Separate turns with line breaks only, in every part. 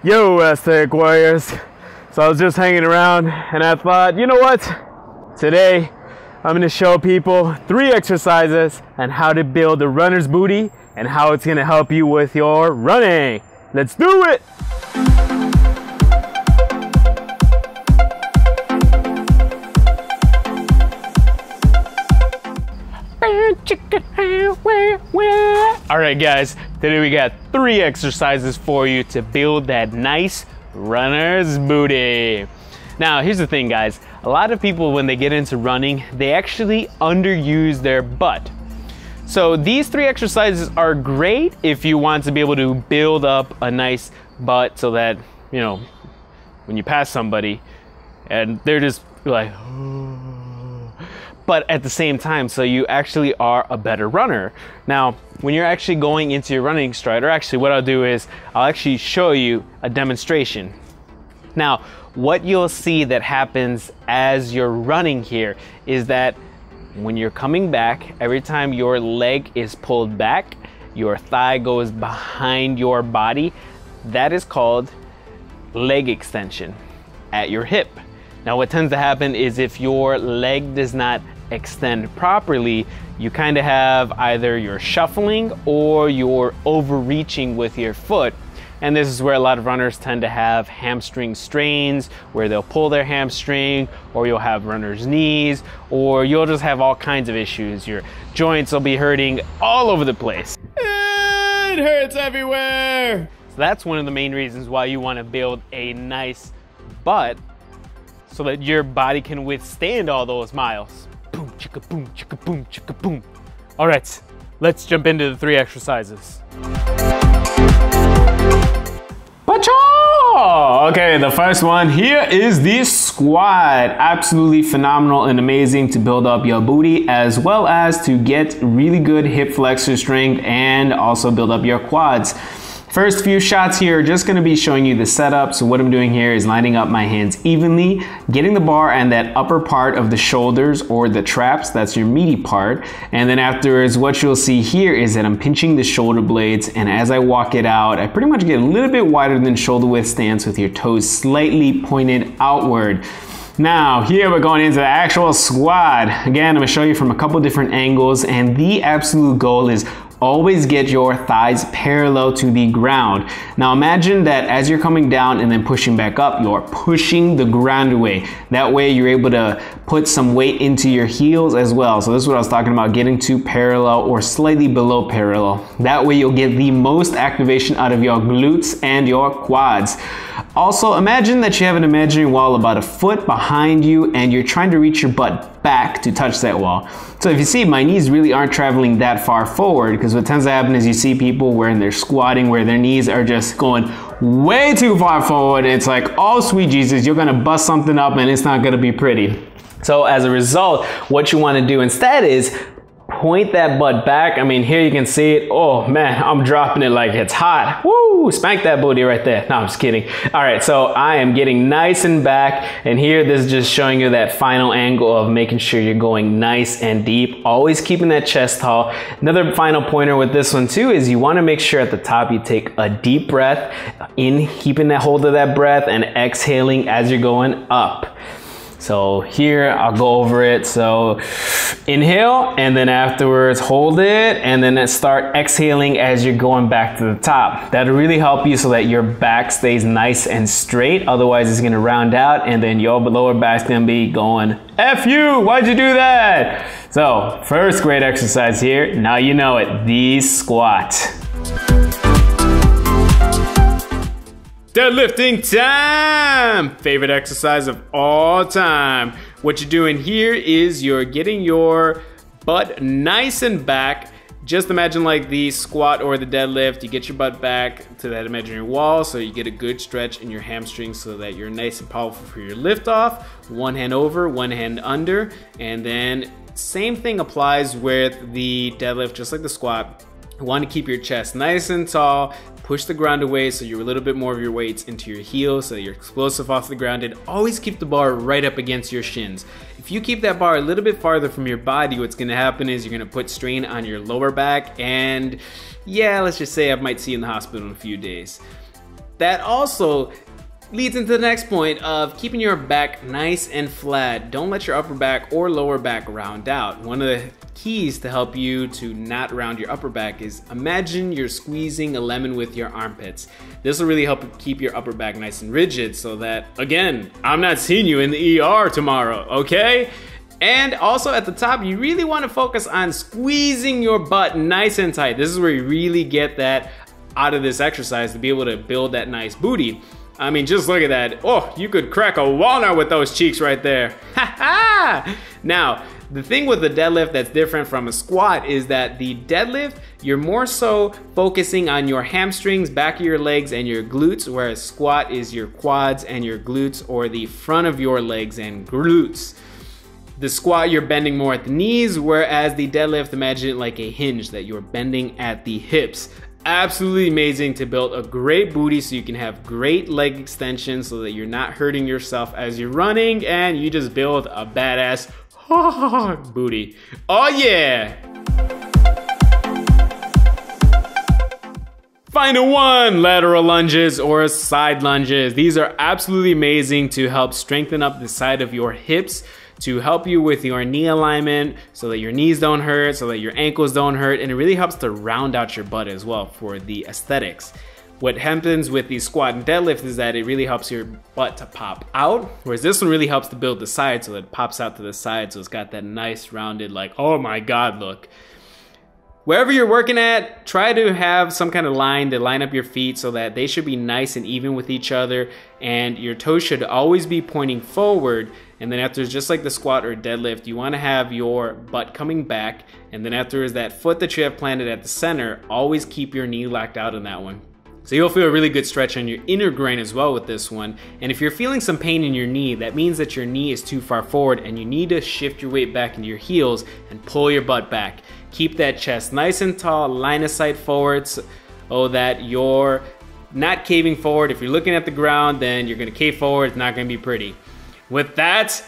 Yo, aesthetic warriors. So I was just hanging around and I thought, you know what? Today I'm gonna show people 3 exercises on how to build a runner's booty and how it's gonna help you with your running. Let's do it! All right, guys, today we got 3 exercises for you to build that nice runner's booty. Now, here's the thing, guys. A lot of people, when they get into running, they actually underuse their butt. So these 3 exercises are great if you want to be able to build up a nice butt so that, you know, when you pass somebody and they're just like, but at the same time, so you actually are a better runner. Now, when you're actually going into your running stride, or actually what I'll do is I'll actually show you a demonstration. Now, what you'll see that happens as you're running here is that when you're coming back, every time your leg is pulled back, your thigh goes behind your body. That is called leg extension at your hip. Now, what tends to happen is if your leg does not extend properly, you kind of have either you're shuffling or you're overreaching with your foot. And this is where a lot of runners tend to have hamstring strains, where they'll pull their hamstring, or you'll have runner's knees, or you'll just have all kinds of issues. Your joints will be hurting all over the place. It hurts everywhere. So that's one of the main reasons why you want to build a nice butt, so that your body can withstand all those miles. Boom, chicka boom, chicka boom, chicka boom. All right, let's jump into the 3 exercises. Okay, the first one here is the squat. Absolutely phenomenal and amazing to build up your booty, as well as to get really good hip flexor strength and also build up your quads. First few shots here are just going to be showing you the setup. So what I'm doing here is lining up my hands evenly, getting the bar and that upper part of the shoulders or the traps, that's your meaty part. And then afterwards, what you'll see here is that I'm pinching the shoulder blades, and as I walk it out, I pretty much get a little bit wider than shoulder width stance with your toes slightly pointed outward. Now, here we're going into the actual squat. Again, I'm going to show you from a couple different angles, and the absolute goal is always get your thighs parallel to the ground. Now imagine that as you're coming down and then pushing back up, you're pushing the ground away. That way you're able to put some weight into your heels as well. So this is what I was talking about, getting to parallel or slightly below parallel. That way you'll get the most activation out of your glutes and your quads. Also, imagine that you have an imaginary wall about 1 foot behind you and you're trying to reach your butt back to touch that wall. So if you see, my knees really aren't traveling that far forward, because what tends to happen is you see people when they're squatting where their knees are just going way too far forward. It's like, oh sweet Jesus, you're gonna bust something up and it's not gonna be pretty. So as a result, what you wanna do instead is point that butt back. I mean, here you can see it. Oh man, I'm dropping it like it's hot. Woo, spank that booty right there. No, I'm just kidding. All right, so I am getting nice and back, and here this is just showing you that final angle of making sure you're going nice and deep, always keeping that chest tall. Another final pointer with this one too is you want to make sure at the top you take a deep breath in, keeping that hold of that breath, and exhaling as you're going up. So here, I'll go over it. So inhale, and then afterwards hold it, and then start exhaling as you're going back to the top. That'll really help you so that your back stays nice and straight. Otherwise, it's gonna round out, and then your lower back's gonna be going, F you, why'd you do that? So first great exercise here, now you know it, the squat. Deadlifting time! Favorite exercise of all time. What you're doing here is you're getting your butt nice and back. Just imagine like the squat or the deadlift, you get your butt back to that imaginary wall so you get a good stretch in your hamstrings so that you're nice and powerful for your lift off. One hand over, one hand under, and then same thing applies with the deadlift, just like the squat. You want to keep your chest nice and tall, push the ground away so you're a little bit more of your weights into your heels so you're explosive off the ground, and always keep the bar right up against your shins. If you keep that bar a little bit farther from your body, what's going to happen is you're going to put strain on your lower back, and yeah, let's just say I might see you in the hospital in a few days. that also leads into the next point of keeping your back nice and flat. Don't let your upper back or lower back round out. One of the keys to help you to not round your upper back is imagine you're squeezing a lemon with your armpits. This will really help keep your upper back nice and rigid so that, again, I'm not seeing you in the ER tomorrow, okay? And also at the top, you really want to focus on squeezing your butt nice and tight. This is where you really get that out of this exercise to be able to build that nice booty. I mean, just look at that. Oh, you could crack a walnut with those cheeks right there. Ha ha! Now, the thing with the deadlift that's different from a squat is that the deadlift, you're more so focusing on your hamstrings, back of your legs, and your glutes, whereas squat is your quads and your glutes, or the front of your legs and glutes. The squat, you're bending more at the knees, whereas the deadlift, imagine it like a hinge that you're bending at the hips. Absolutely amazing to build a great booty so you can have great leg extension so that you're not hurting yourself as you're running and you just build a badass booty. Oh yeah! Final one, lateral lunges or side lunges. These are absolutely amazing to help strengthen up the side of your hips, to help you with your knee alignment so that your knees don't hurt, so that your ankles don't hurt, and it really helps to round out your butt as well for the aesthetics. What happens with the squat and deadlift is that it really helps your butt to pop out, whereas this one really helps to build the side so that it pops out to the side, so it's got that nice rounded, like, oh my God, look. Wherever you're working at, try to have some kind of line to line up your feet so that they should be nice and even with each other, and your toes should always be pointing forward. And then after, just like the squat or deadlift, you want to have your butt coming back, and then after is that foot that you have planted at the center, always keep your knee locked out on that one. So you'll feel a really good stretch on your inner groin as well with this one. And if you're feeling some pain in your knee, that means that your knee is too far forward and you need to shift your weight back into your heels and pull your butt back. Keep that chest nice and tall, line of sight forward, so that you're not caving forward. If you're looking at the ground, then you're gonna cave forward, it's not gonna be pretty. With that,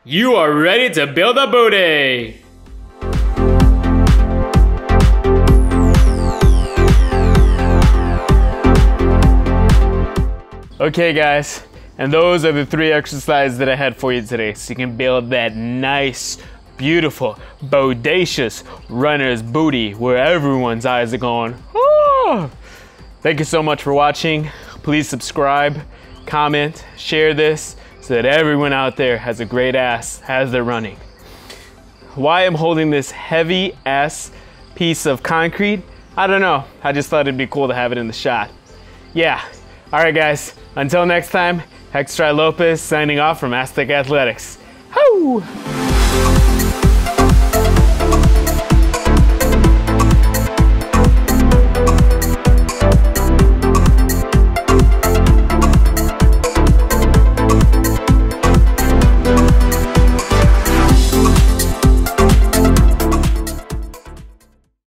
you are ready to build a booty. Okay guys, and those are the 3 exercises that I had for you today, so you can build that nice, beautiful, bodacious runner's booty where everyone's eyes are going, oh! Thank you so much for watching. Please subscribe, comment, share this so that everyone out there has a great ass as they're running. Why I'm holding this heavy ass piece of concrete, I don't know. I just thought it'd be cool to have it in the shot. Yeah. All right, guys. Until next time, Hector Lopez signing off from Aztec Athletics. Woo!